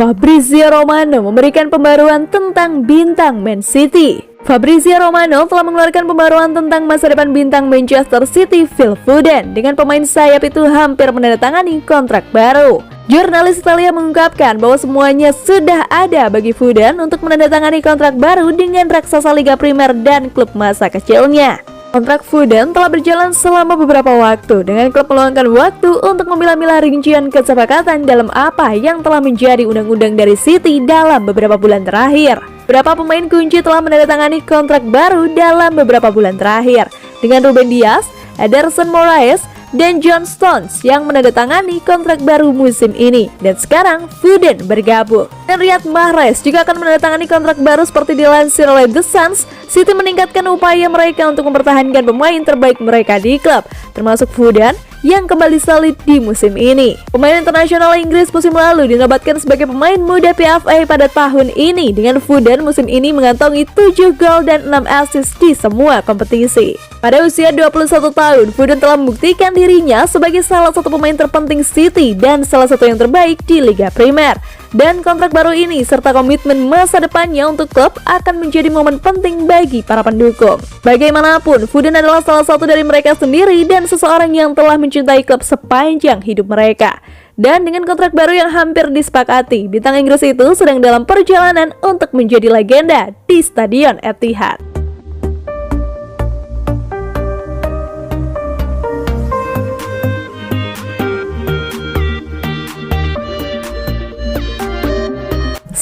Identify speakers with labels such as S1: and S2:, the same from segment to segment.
S1: Fabrizio Romano memberikan pembaruan tentang bintang Man City. Fabrizio Romano telah mengeluarkan pembaruan tentang masa depan bintang Manchester City Phil Foden dengan pemain sayap itu hampir menandatangani kontrak baru. Jurnalis Italia mengungkapkan bahwa semuanya sudah ada bagi Foden untuk menandatangani kontrak baru dengan raksasa Liga Primer dan klub masa kecilnya. Kontrak Foden telah berjalan selama beberapa waktu dengan klub meluangkan waktu untuk memilah-milah rincian kesepakatan dalam apa yang telah menjadi undang-undang dari City dalam beberapa bulan terakhir. Beberapa pemain kunci telah menandatangani kontrak baru dalam beberapa bulan terakhir dengan Ruben Dias, Ederson Moraes, dan John Stones yang menandatangani kontrak baru musim ini. Dan sekarang Foden bergabung. Dan Riyad Mahrez juga akan menandatangani kontrak baru seperti dilansir oleh The Sun. City meningkatkan upaya mereka untuk mempertahankan pemain terbaik mereka di klub, termasuk Foden yang kembali solid di musim ini. Pemain internasional Inggris musim lalu dinobatkan sebagai pemain muda PFA pada tahun ini dengan Foden musim ini mengantongi 7 gol dan 6 assist di semua kompetisi. Pada usia 21 tahun, Foden telah membuktikan dirinya sebagai salah satu pemain terpenting City dan salah satu yang terbaik di Liga Primer. Dan kontrak baru ini serta komitmen masa depannya untuk klub akan menjadi momen penting bagi para pendukung. Bagaimanapun, Foden adalah salah satu dari mereka sendiri dan seseorang yang telah mencintai klub sepanjang hidup mereka. Dan dengan kontrak baru yang hampir disepakati, bintang Inggris itu sedang dalam perjalanan untuk menjadi legenda di Stadion Etihad.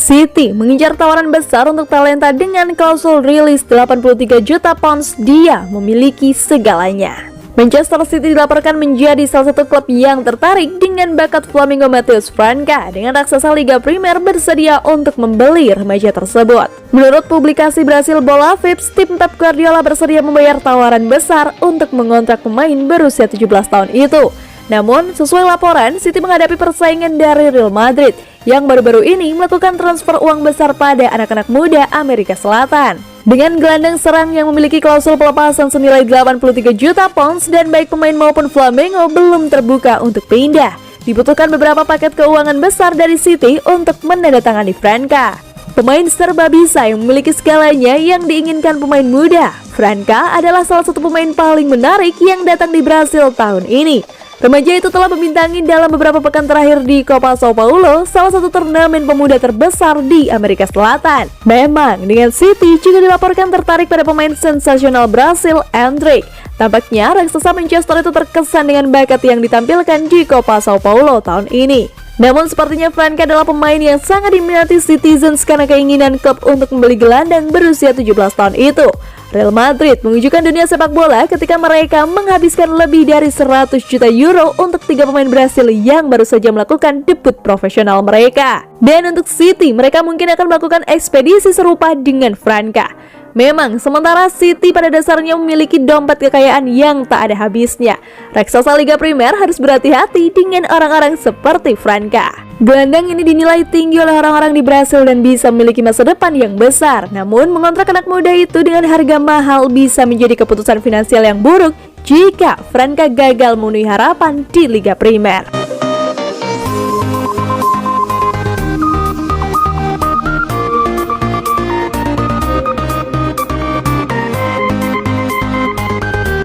S1: City mengincar tawaran besar untuk talenta dengan klausul rilis 83 juta pounds. Dia memiliki segalanya. Manchester City dilaporkan menjadi salah satu klub yang tertarik dengan bakat Flamengo Matheus Franca dengan raksasa Liga Primer bersedia untuk membeli remaja tersebut. Menurut publikasi Brasil Bola Vips, tim Pep Guardiola bersedia membayar tawaran besar untuk mengontrak pemain berusia 17 tahun itu. Namun, sesuai laporan, City menghadapi persaingan dari Real Madrid yang baru-baru ini melakukan transfer uang besar pada anak-anak muda Amerika Selatan. Dengan gelandang serang yang memiliki klausul pelepasan senilai 83 juta pounds dan baik pemain maupun Flamengo belum terbuka untuk pindah, dibutuhkan beberapa paket keuangan besar dari City untuk menandatangani Franca. Pemain serba bisa yang memiliki segalanya yang diinginkan pemain muda. Franca adalah salah satu pemain paling menarik yang datang di Brasil tahun ini. Remaja itu telah membintangi dalam beberapa pekan terakhir di Copa Sao Paulo, salah satu turnamen pemuda terbesar di Amerika Selatan. Memang, dengan City juga dilaporkan tertarik pada pemain sensasional Brasil, Endrick. Tampaknya, raksasa Manchester itu terkesan dengan bakat yang ditampilkan di Copa Sao Paulo tahun ini. Namun sepertinya Franca adalah pemain yang sangat diminati Citizens karena keinginan klub untuk membeli gelandang berusia 17 tahun itu. Real Madrid menunjukkan dunia sepak bola ketika mereka menghabiskan lebih dari 100 juta euro untuk 3 pemain Brasil yang baru saja melakukan debut profesional mereka. Dan untuk City, mereka mungkin akan melakukan ekspedisi serupa dengan Franca. Memang, sementara City pada dasarnya memiliki dompet kekayaan yang tak ada habisnya, raksasa Liga Primer harus berhati-hati dengan orang-orang seperti Franca. Gelandang ini dinilai tinggi oleh orang-orang di Brasil dan bisa memiliki masa depan yang besar. Namun, mengontrak anak muda itu dengan harga mahal bisa menjadi keputusan finansial yang buruk jika Franca gagal memenuhi harapan di Liga Primer.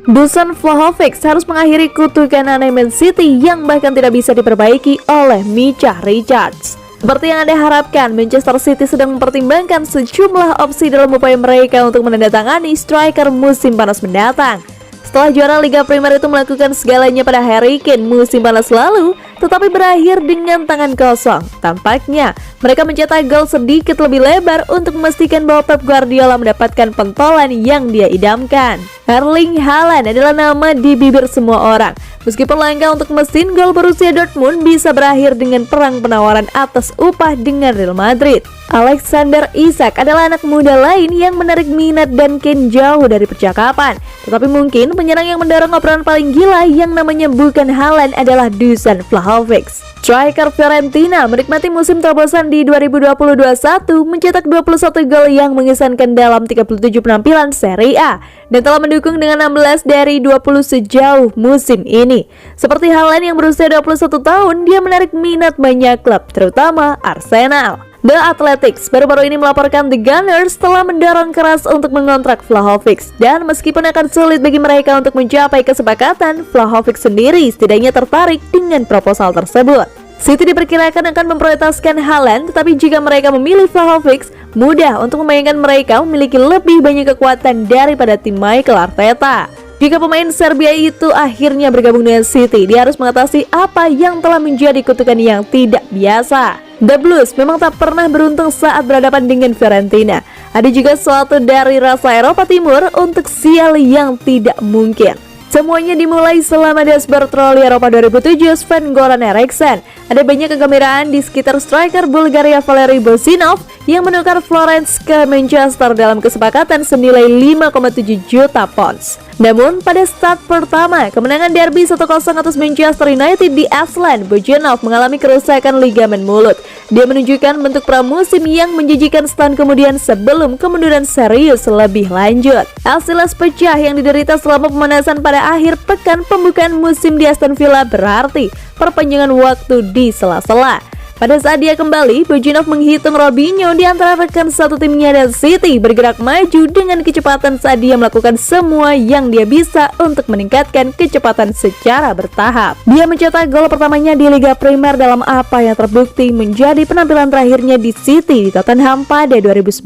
S1: Dusan Vlahovic harus mengakhiri kutukan aneh Man City yang bahkan tidak bisa diperbaiki oleh Micah Richards. Seperti yang Anda harapkan, Manchester City sedang mempertimbangkan sejumlah opsi dalam upaya mereka untuk menandatangani striker musim panas mendatang. Setelah juara Liga Primer itu melakukan segalanya pada Harry Kane musim panas lalu, tetapi berakhir dengan tangan kosong. Tampaknya mereka mencetak gol sedikit lebih lebar untuk memastikan bahwa Pep Guardiola mendapatkan pentolan yang dia idamkan. Erling Haaland adalah nama di bibir semua orang. Meskipun langkah untuk mesin gol Borussia Dortmund bisa berakhir dengan perang penawaran atas upah dengan Real Madrid. Alexander Isak adalah anak muda lain yang menarik minat dan Kane jauh dari percakapan. Tetapi mungkin penyerang yang mendorong obrolan paling gila yang namanya bukan Haaland adalah Dusan Vlahovic. Vlahovic. Striker Fiorentina menikmati musim terobosan di 2020-21 mencetak 21 gol yang mengesankan dalam 37 penampilan Serie A dan telah mendukung dengan 16 dari 20 sejauh musim ini. Seperti Haaland yang berusia 21 tahun, dia menarik minat banyak klub, terutama Arsenal. The Athletics baru-baru ini melaporkan The Gunners telah mendorong keras untuk mengontrak Vlahovic, dan meskipun akan sulit bagi mereka untuk mencapai kesepakatan, Vlahovic sendiri setidaknya tertarik dengan proposal tersebut. City diperkirakan akan memprioritaskan Haaland, tetapi jika mereka memilih Vlahovic, mudah untuk membayangkan mereka memiliki lebih banyak kekuatan daripada tim Mikel Arteta. Jika pemain Serbia itu akhirnya bergabung dengan City, dia harus mengatasi apa yang telah menjadi kutukan yang tidak biasa. The Blues memang tak pernah beruntung saat berhadapan dengan Fiorentina. Ada juga suatu dari rasa Eropa Timur untuk sial yang tidak mungkin. Semuanya dimulai selama Desper Troli Eropa 2007 Sven-Goran Eriksson. Ada banyak kegembiraan di sekitar striker Bulgaria Valeri Bozinov yang menukar Florence ke Manchester dalam kesepakatan senilai 5,7 juta pounds. Namun pada start pertama kemenangan derby 1-0 atas Manchester United di Ashland, Bozinov mengalami kerusakan ligamen mulut. Dia menunjukkan bentuk pramusim yang menjanjikan setahun kemudian sebelum kemunduran serius lebih lanjut. Achilles pecah yang diderita selama pemanasan pada akhir pekan pembukaan musim di Aston Villa berarti perpanjangan waktu di sela-sela. Pada saat dia kembali, Bozinov menghitung Robinho di antara rekan satu timnya dan City bergerak maju dengan kecepatan saat dia melakukan semua yang dia bisa untuk meningkatkan kecepatan secara bertahap. Dia mencetak gol pertamanya di Liga Primer dalam apa yang terbukti menjadi penampilan terakhirnya di City di Tottenham pada 2009.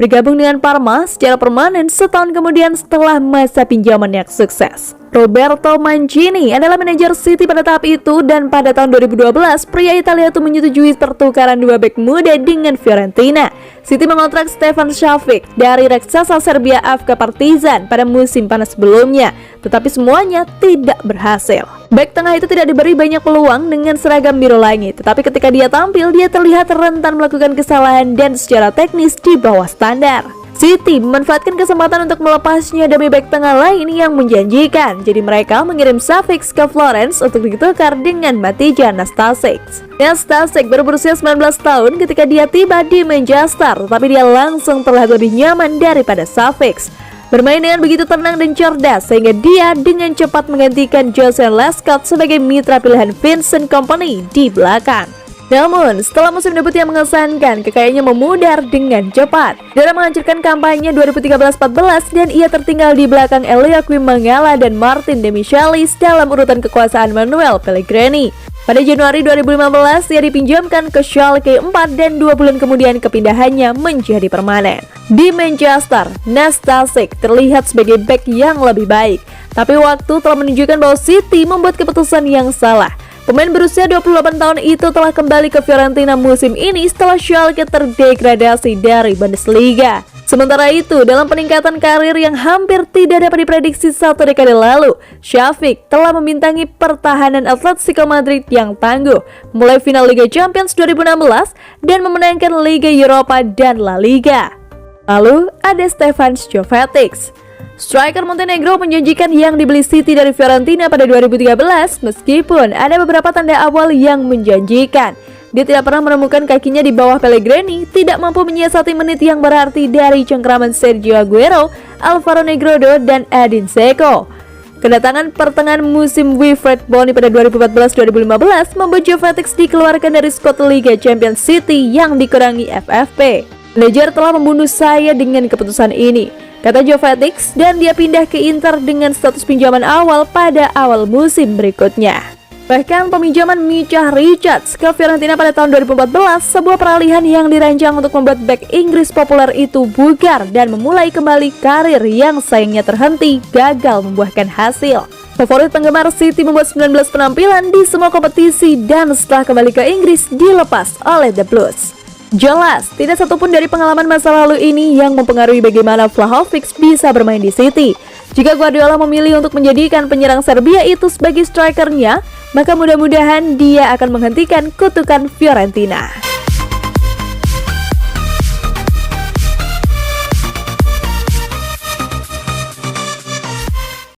S1: Bergabung dengan Parma secara permanen setahun kemudian setelah masa pinjaman yang sukses. Roberto Mancini adalah manajer City pada tahap itu, dan pada tahun 2012 pria Italia itu menyetujui pertukaran dua bek muda dengan Fiorentina. City mengontrak Stefan Savic dari raksasa Serbia AFK Partizan pada musim panas sebelumnya, tetapi semuanya tidak berhasil. Bek tengah itu tidak diberi banyak peluang dengan seragam biru langit, tetapi ketika dia tampil, dia terlihat rentan melakukan kesalahan dan secara teknis di bawah standar. City memanfaatkan kesempatan untuk melepasnya demi bek tengah lain yang menjanjikan. Jadi mereka mengirim Savic ke Florence untuk ditukar dengan Matija Nastasic. Nastasic baru berusia 19 tahun ketika dia tiba di Manchester, tetapi dia langsung terlihat lebih nyaman daripada Savic. Bermain dengan begitu tenang dan cerdas sehingga dia dengan cepat menggantikan Jose Lescott sebagai mitra pilihan Vincent Kompany di belakang. Namun, setelah musim debut yang mengesankan, kekayanya memudar dengan cepat. Dia menghancurkan kampanye 2013-14 dan ia tertinggal di belakang Eliaquim Mangala dan Martin Demichelis dalam urutan kekuasaan Manuel Pellegrini. Pada Januari 2015, ia dipinjamkan ke Schalke 4 dan 2 bulan kemudian kepindahannya menjadi permanen. Di Manchester, Nastasic terlihat sebagai bek yang lebih baik, tapi waktu telah menunjukkan bahwa City membuat keputusan yang salah. Pemain berusia 28 tahun itu telah kembali ke Fiorentina musim ini setelah Schalke terdegradasi dari Bundesliga. Sementara itu, dalam peningkatan karir yang hampir tidak dapat diprediksi satu dekade lalu, Savic telah membintangi pertahanan Atletico Madrid yang tangguh, mulai final Liga Champions 2016 dan memenangkan Liga Eropa dan La Liga. Lalu ada Stefan Jovetic. Striker Montenegro menjanjikan yang dibeli City dari Fiorentina pada 2013, meskipun ada beberapa tanda awal yang menjanjikan. Dia tidak pernah menemukan kakinya di bawah Pellegrini, tidak mampu menyiasati menit yang berarti dari cengkraman Sergio Aguero, Alvaro Negredo, dan Edin Dzeko. Kedatangan pertengahan musim Wilfried Bony pada 2014-2015 membuat Jovetic dikeluarkan dari skuad Liga Champions City yang dikurangi FFP. Manajer telah membunuh saya dengan keputusan ini, kata Jovetic, dan dia pindah ke Inter dengan status pinjaman awal pada awal musim berikutnya. Bahkan peminjaman Micah Richards ke Fiorentina pada tahun 2014, sebuah peralihan yang dirancang untuk membuat bek Inggris populer itu bugar dan memulai kembali karir yang sayangnya terhenti gagal membuahkan hasil. Favorit penggemar City membuat 19 penampilan di semua kompetisi dan setelah kembali ke Inggris dilepas oleh The Blues. Jelas, tidak satupun dari pengalaman masa lalu ini yang mempengaruhi bagaimana Vlahovic bisa bermain di City. Jika Guardiola memilih untuk menjadikan penyerang Serbia itu sebagai strikernya, maka mudah-mudahan dia akan menghentikan kutukan Fiorentina.